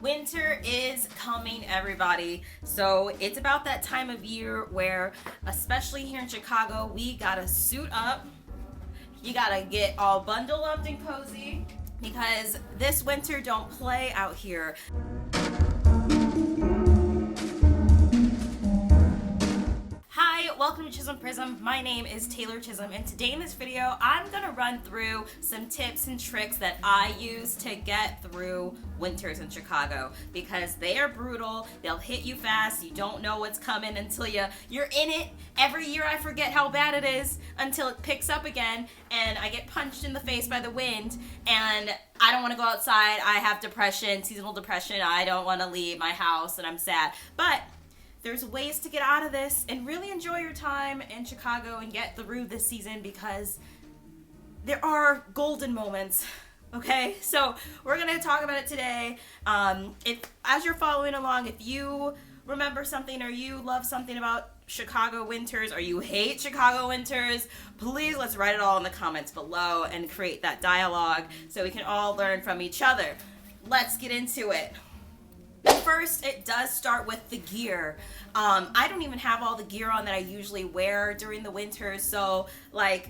Winter is coming, everybody. So it's about that time of year where, especially here in Chicago, we gotta suit up. You gotta get all bundled up and cozy because this winter don't play out here. Hi, welcome to Chisholm Prism. My name is Taylor Chisholm, and today in this video, I'm gonna run through some tips and tricks that I use to get through winters in Chicago because they are brutal. They'll hit you fast. You don't know what's coming until you're in it. Every year I forget how bad it is until it picks up again, and I get punched in the face by the wind, and I don't want to go outside. I have depression, seasonal depression. I don't want to leave my house, and I'm sad. But there's ways to get out of this and really enjoy your time in Chicago and get through this season because there are golden moments. Okay, so we're gonna talk about it today. As you're following along, if you remember something or you love something about Chicago winters or you hate Chicago winters, please let's write it all in the comments below and create that dialogue so we can all learn from each other. Let's get into it. First, it does start with the gear. I don't even have all the gear on that I usually wear during the winters, so like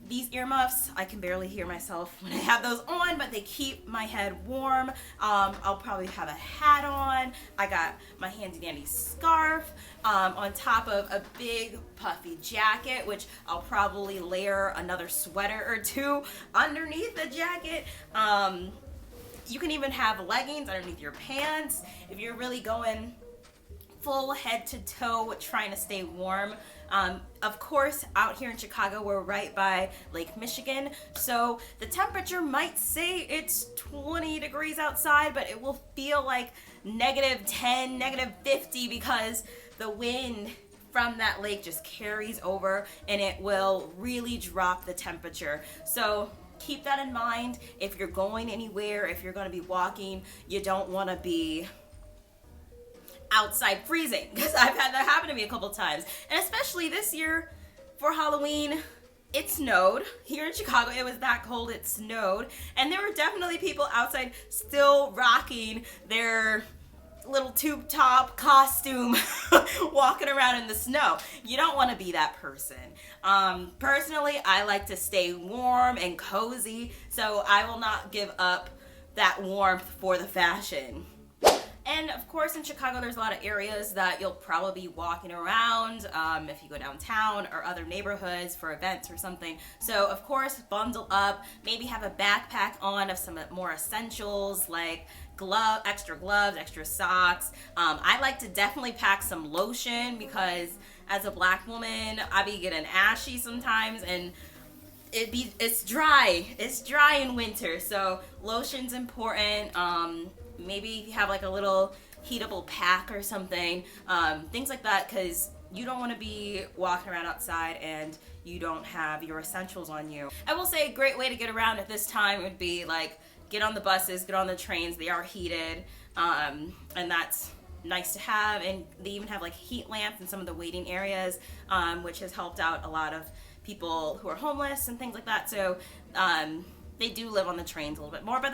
these earmuffs, I can barely hear myself when I have those on, but they keep my head warm. I'll probably have a hat on. I got my handy dandy scarf on top of a big puffy jacket, which I'll probably layer another sweater or two underneath the jacket. You can even have leggings underneath your pants if you're really going full head to toe trying to stay warm. Of course, out here in Chicago, we're right by Lake Michigan, so the temperature might say it's 20 degrees outside, but it will feel like -10, -50 because the wind from that lake just carries over and it will really drop the temperature. So keep that in mind. If you're going anywhere, if you're going to be walking, you don't want to be outside freezing because I've had that happen to me a couple times. And especially this year for Halloween, it snowed. Here in Chicago, it was that cold, it snowed. And there were definitely people outside still rocking their little tube top costume walking around in the snow. You don't want to be that person. Personally, I like to stay warm and cozy, so I will not give up that warmth for the fashion. And of course, in Chicago, there's a lot of areas that you'll probably be walking around if you go downtown or other neighborhoods for events or something. So of course, bundle up, maybe have a backpack on of some more essentials like extra gloves, extra socks. I like to definitely pack some lotion because as a black woman, I be getting ashy sometimes and it's dry. It's dry in winter, so lotion's important. Maybe you have like a little heatable pack or something, things like that, because you don't want to be walking around outside and you don't have your essentials on you. I will say a great way to get around at this time would be like get on the buses, get on the trains. They are heated, and that's nice to have. And they even have like heat lamps in some of the waiting areas, which has helped out a lot of people who are homeless and things like that. So they do live on the trains a little bit more, but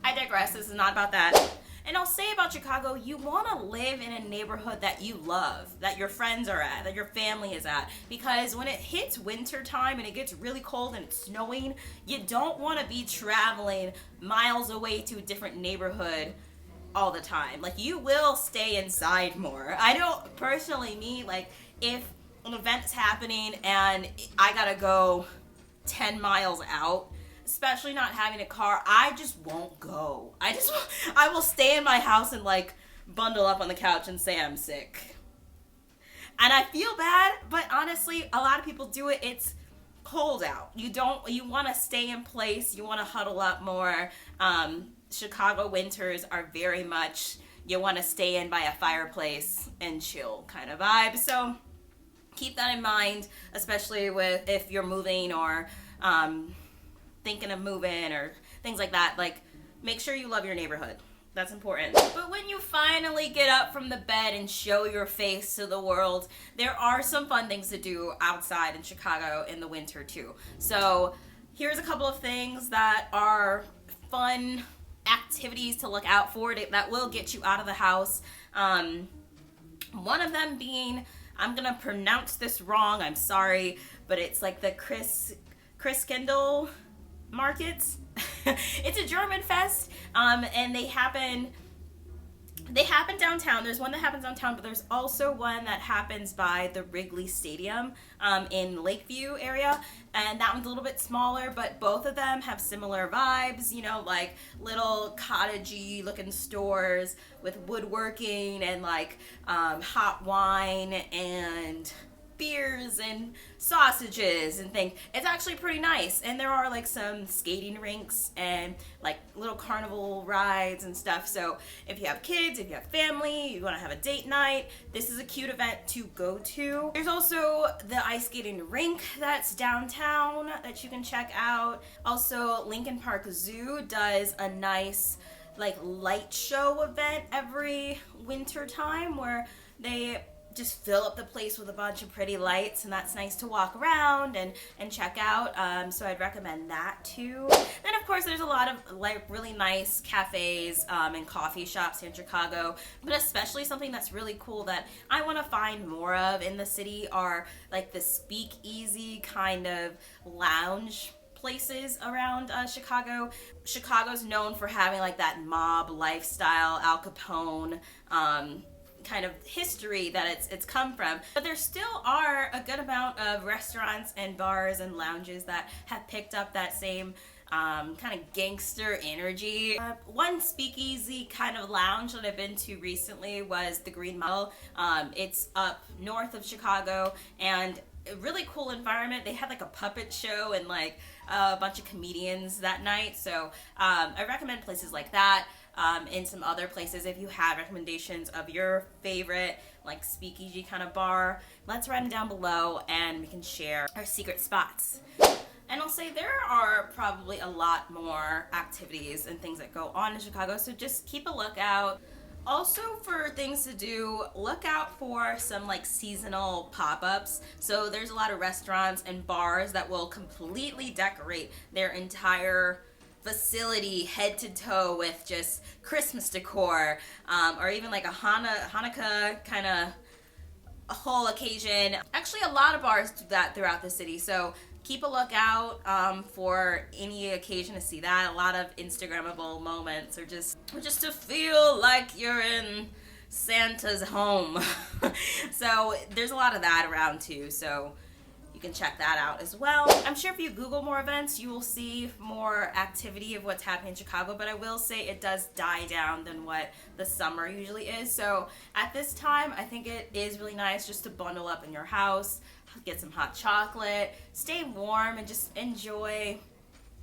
I digress. This is not about that. And I'll say about Chicago, you want to live in a neighborhood that you love, that your friends are at, that your family is at. Because when it hits winter time and it gets really cold and it's snowing, you don't want to be traveling miles away to a different neighborhood all the time. Like, you will stay inside more. I know personally, me, like, if an event's happening and I gotta go 10 miles out, especially not having a car, I just won't go. I will stay in my house and like bundle up on the couch and say I'm sick. And I feel bad, but honestly, a lot of people do it. It's cold out. You want to stay in place. You want to huddle up more. Chicago winters are very much, you want to stay in by a fireplace and chill kind of vibe. So keep that in mind, especially if you're moving or thinking of moving or things like that. Like, make sure you love your neighborhood. That's important. But when you finally get up from the bed and show your face to the world, there are some fun things to do outside in Chicago in the winter too. So here's a couple of things that are fun activities to look out for that will get you out of the house. One of them being, I'm gonna pronounce this wrong, I'm sorry, but it's like the Christkindl markets. It's a German fest, and they happen downtown. There's one that happens downtown, but there's also one that happens by the Wrigley Stadium in Lakeview area, and that one's a little bit smaller, but both of them have similar vibes, you know, like little cottagey looking stores with woodworking and like hot wine and beers and sausages and things. It's actually pretty nice, and there are like some skating rinks and like little carnival rides and stuff. So if you have kids, if you have family, you want to have a date night, this is a cute event to go to. There's also the ice skating rink that's downtown that you can check out. Also, Lincoln Park Zoo does a nice like light show event every winter time where they just fill up the place with a bunch of pretty lights, and that's nice to walk around and check out. So I'd recommend that too. Then of course there's a lot of like really nice cafes and coffee shops here in Chicago, but especially something that's really cool that I want to find more of in the city are like the speakeasy kind of lounge places around Chicago. Chicago's known for having like that mob lifestyle, Al Capone, kind of history that it's come from, but there still are a good amount of restaurants and bars and lounges that have picked up that same kind of gangster energy. One speakeasy kind of lounge that I've been to recently was the Green Mile. It's up north of Chicago, and a really cool environment. They had like a puppet show and like a bunch of comedians that night, so I recommend places like that. In some other places, if you have recommendations of your favorite like speakeasy kind of bar, let's write them down below and we can share our secret spots. And I'll say there are probably a lot more activities and things that go on in Chicago, so just keep a lookout. Also, for things to do, look out for some like seasonal pop-ups. So there's a lot of restaurants and bars that will completely decorate their entire facility head to toe with just Christmas decor, or even like a Hanukkah kind of a whole occasion. Actually, a lot of bars do that throughout the city, so keep a lookout for any occasion to see that. A lot of Instagrammable moments, or just to feel like you're in Santa's home. So there's a lot of that around too, so you can check that out as well. I'm sure if you Google more events, you will see more activity of what's happening in Chicago, but I will say it does die down than what the summer usually is. So at this time, I think it is really nice just to bundle up in your house, get some hot chocolate, stay warm, and just enjoy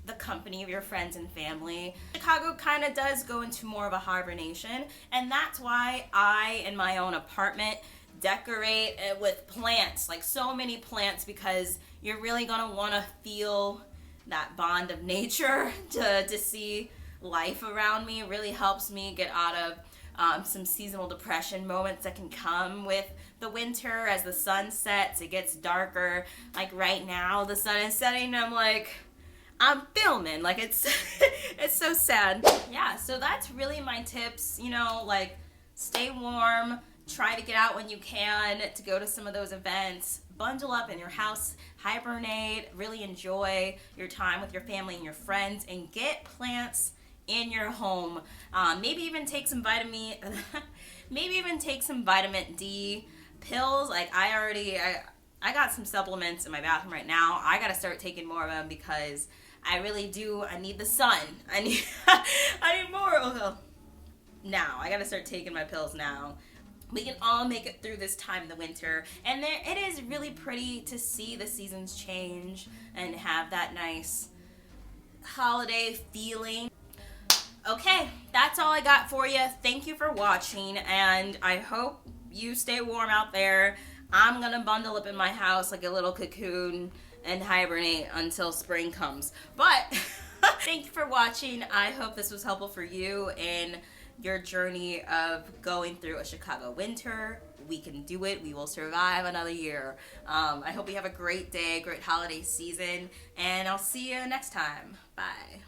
the company of your friends and family. Chicago kind of does go into more of a hibernation, and that's why I, in my own apartment, decorate it with plants, like so many plants, because you're really gonna want to feel that bond of nature to see life around me. It really helps me get out of some seasonal depression moments that can come with the winter. As the sun sets, it gets darker. Like right now, the sun is setting, and I'm filming, like it's it's so sad. Yeah, so that's really my tips, you know, like stay warm, try to get out when you can to go to some of those events, bundle up in your house, hibernate, really enjoy your time with your family and your friends, and get plants in your home. Maybe even take some vitamin D pills. Like I got some supplements in my bathroom right now. I gotta start taking more of them because I really do. I need the sun. I need more. Oh, now I gotta start taking my pills now. We can all make it through this time of the winter, and it is really pretty to see the seasons change and have that nice holiday feeling. Okay, that's all I got for you. Thank you for watching, and I hope you stay warm out there. I'm gonna bundle up in my house like a little cocoon and hibernate until spring comes. But thank you for watching. I hope this was helpful for you in your journey of going through a Chicago winter. We can do it. We will survive another year. I hope you have a great day, great holiday season, and I'll see you next time. Bye.